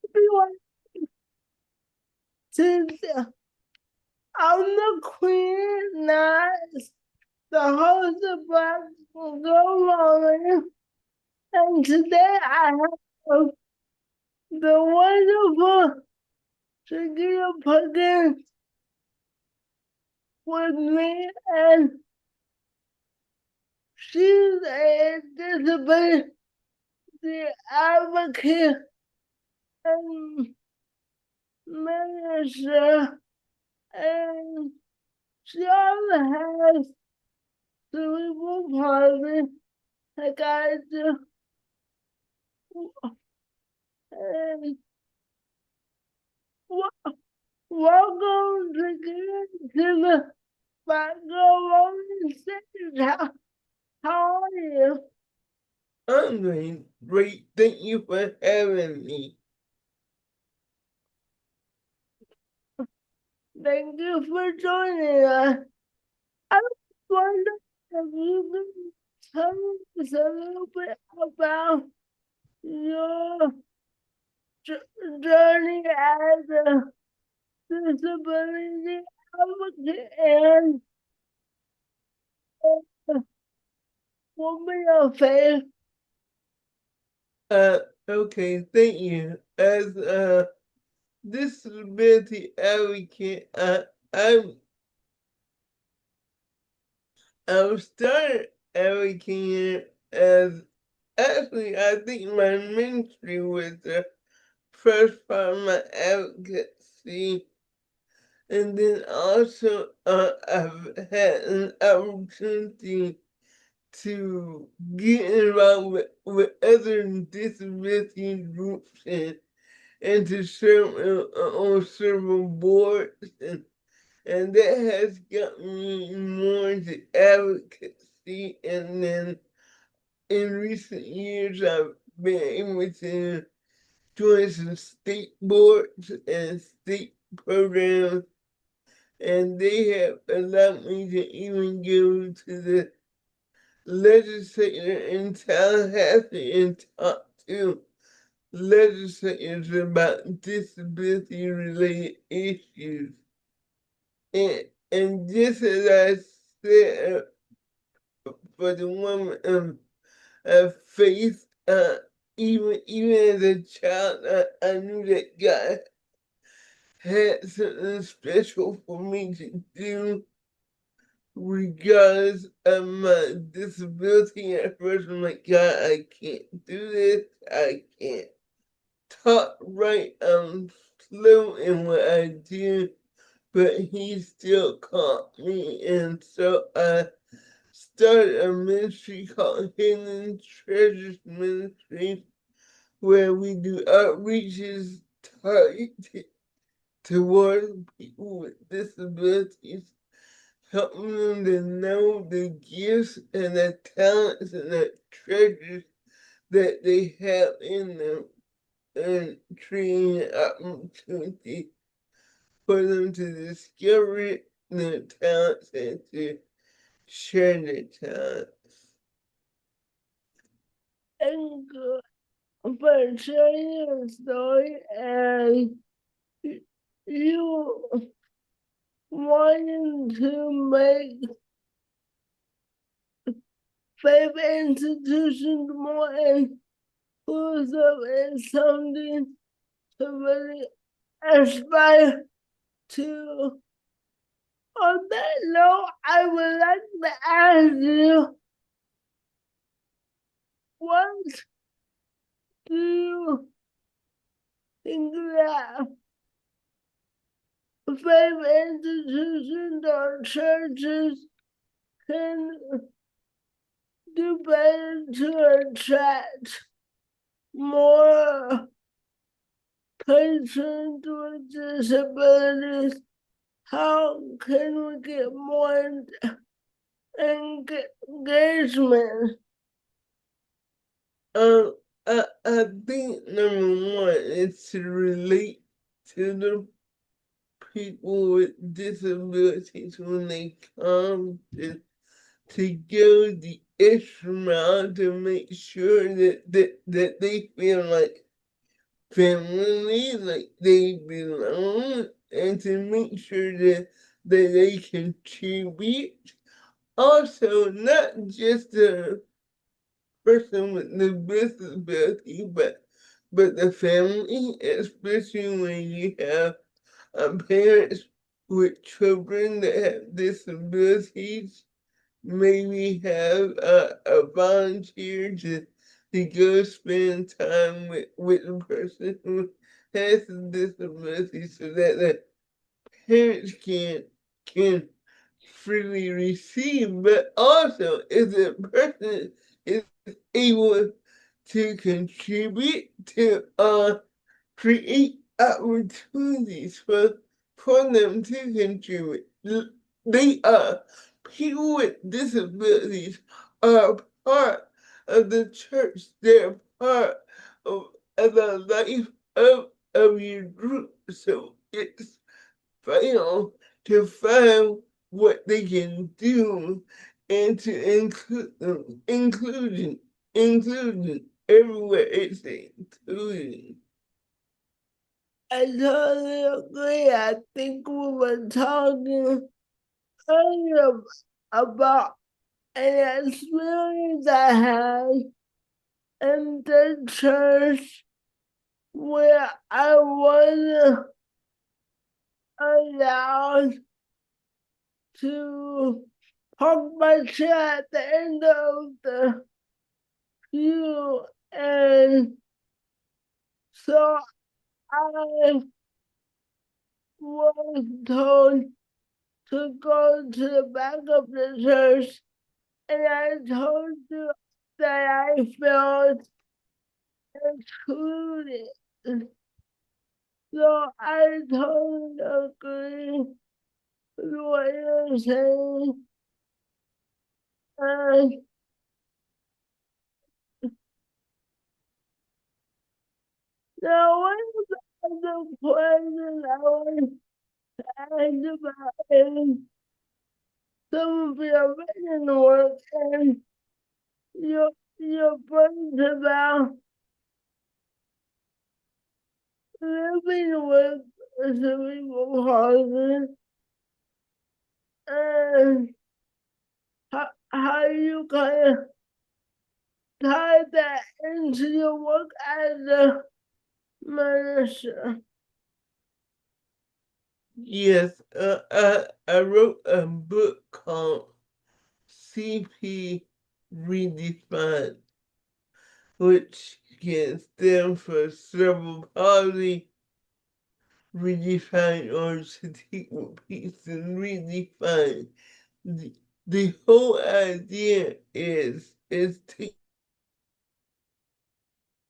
everyone to the, I'm the queen, not the host of Black Girl Rolling. And today I have the wonderful Chetequa Pinkson with me, and she's a disability advocate and minister, and she also has cerebral palsy like I do. And welcome to the background stage. How are you? I'm doing great. Thank you for having me. Thank you for joining us. I wonder if you could tell us a little bit about your journey as a disability advocate and woman of faith. Okay, thank you. As a disability advocate, I started advocating as actually I think my ministry was the first part of my advocacy, and then also I've had an opportunity to get involved with other disability groups and to serve on several boards, and that has got me more into advocacy. And then in recent years, I've been able to join some state boards and state programs, and they have allowed me to even go to the legislature in Tallahassee and talk to legislators about disability related issues. And just as I said for the woman of faith, even as a child, I knew that God had something special for me to do regardless of my disability. At first, I'm like, God, I can't do this. I can't talk right. I'm slow in what I do, but He still called me. And so I started a ministry called Hidden Treasures Ministries, where we do outreaches targeted toward people with disabilities, helping them to know the gifts and the talents and the treasures that they have in them, and creating an opportunity for them to discover their talents and to share their talents. And for sharing your story and you wanting to make faith institutions more inclusive is something to really aspire to. On that note, I would like to ask you, what do you think that faith institutions or churches can do better to attract more patrons with disabilities? How can we get more engagement? Um, I think number one is to relate to the people with disabilities when they come to go the extra mile to make sure that they feel like family like they belong and to make sure that they contribute. Also, not just the person with the disability, but the family, especially when you have parents with children that have disabilities, maybe have a volunteer to go spend time with the person who has a disability so that the parents can freely receive, but also if the person is able to contribute to create opportunities for them to contribute. They are people with disabilities are part of the church. They're part of the life of your group. So it's vital to find what they can do and to include them. Inclusion everywhere it's included. I totally agree. I think we were talking earlier about an experience I had in the church where I wasn't allowed to park my chair at the end of the pew, and so I was told to go to the back of the church, and I told you that I felt excluded. So I totally agree with what you're saying. And now one of the questions I want to ask about is some of your written work and your points about living with cerebral palsy and how you kind of tie that into your work as a minister. Yes, I wrote a book called CP Redefine, which can stand for cerebral palsy, redefine, or Chetequa Pinkston, redefine. The whole idea is taking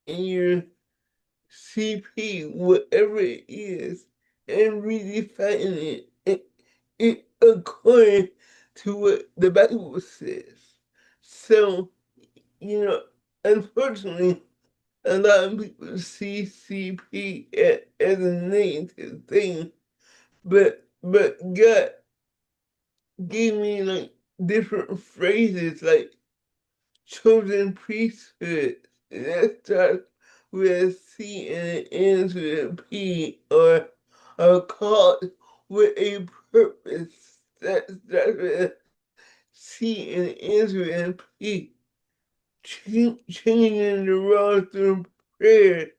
your CP, whatever it is, and redefining it according to what the Bible says. So, you know, unfortunately, a lot of people see CP as a negative thing, but God gave me like different phrases like chosen priesthood. That starts with a C and it ends with a P, or called with a purpose. That starts with a C and it ends with a P. Changing the role through prayer.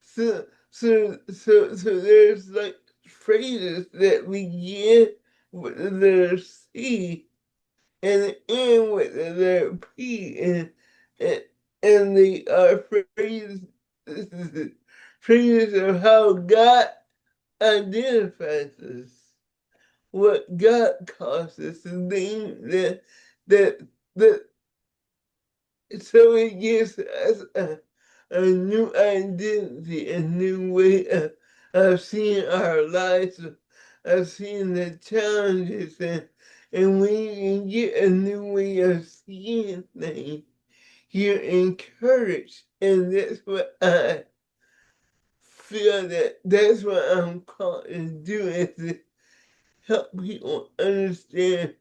So there's like phrases that begin with the letter C and end with the letter P, and, and they are phrases of how God identifies us, what God calls us, the thing that that so it gives us a new identity, a new way of seeing our lives, of seeing the challenges, and when you can get a new way of seeing things, you're encouraged. And that's what I feel that's what I'm called to do, is to help people understand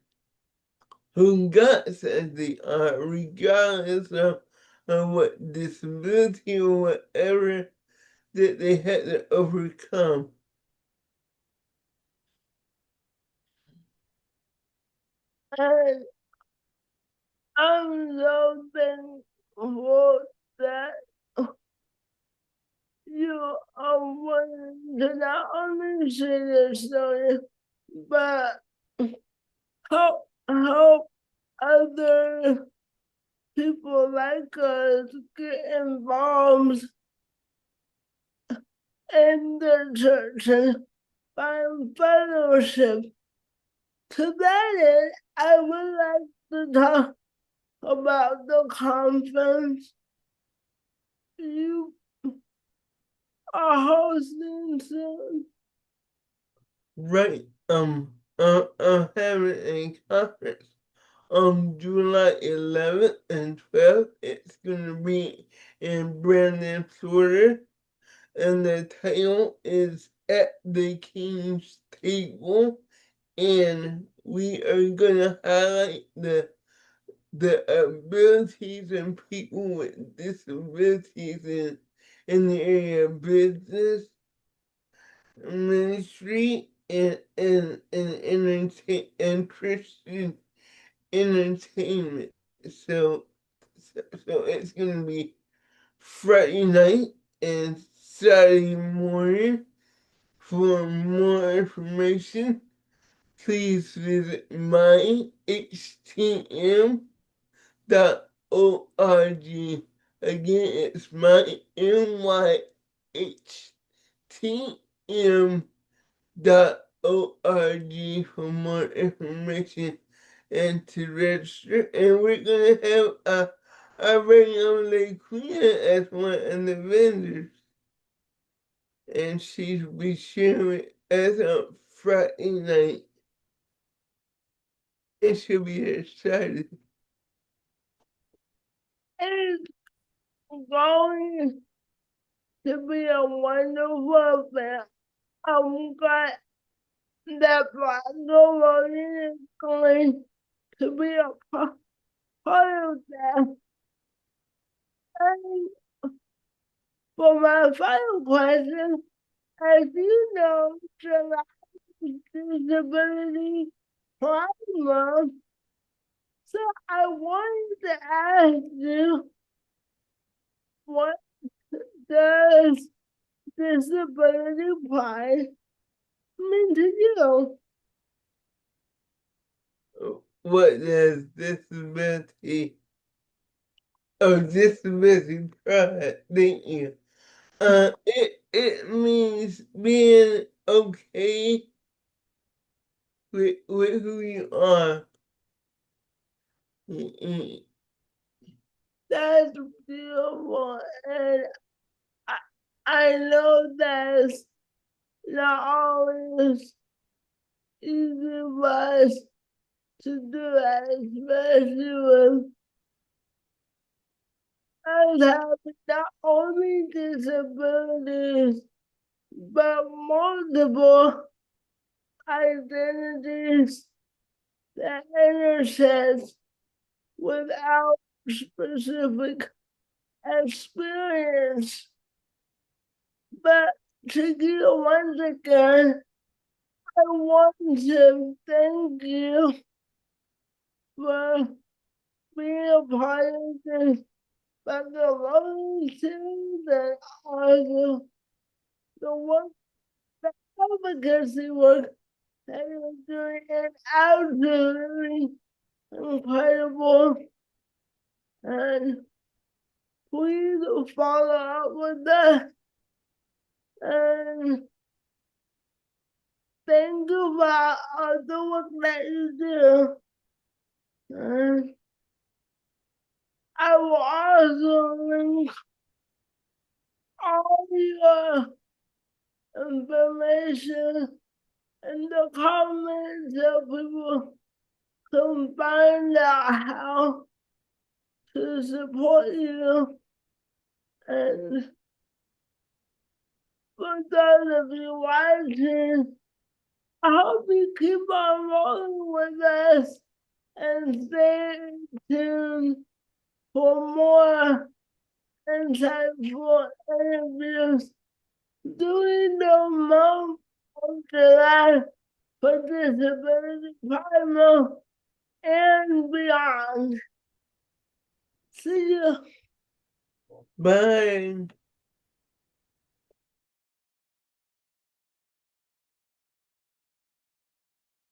who God says they are, regardless of what disability or whatever that they had to overcome. And I'm so thankful that you are willing to not only share your story, but help other people like us get involved in the church and find fellowship. To that end, I would like to talk about the conference you are hosting soon. Right. I'm having a conference on July 11th and 12th. It's gonna be in Brandon, Florida, and the title is At the King's Table, and we are gonna highlight the abilities and people with disabilities in the area of business, ministry, and Christian entertainment. So, so it's gonna be Friday night and Saturday morning. For more information, please visit myhtm.org. Again, it's myMyHTM.org for more information and to register. And we're gonna have our very own Lady Queen as one of the vendors, and she'll be sharing as of Friday night. And she'll be excited. It's going to be a wonderful event. I'm glad that my Lord is going to be a part of that. And for my final question, as you know, July is Disability Pride Month, so I wanted to ask you, what does disability pride mean to you? What does disability pride? Thank you. It means being okay with who you are. Mm-mm. That's beautiful, and I, I know that's not always easy for us to do that, especially with us having not only disabilities, but multiple identities that intersect without specific experience. But to you once again, I want to thank you for being a part of this Cconversation and also the work, the advocacy work that you're doing is absolutely incredible. And please follow up with that. And thank you for all the work that you do. And I will also link all your information in the comments so people can find out how to support you. And for those of you watching, I hope you keep on rolling with us and stay tuned for more insightful interviews doing the most life participation primal and beyond. See you. Bye.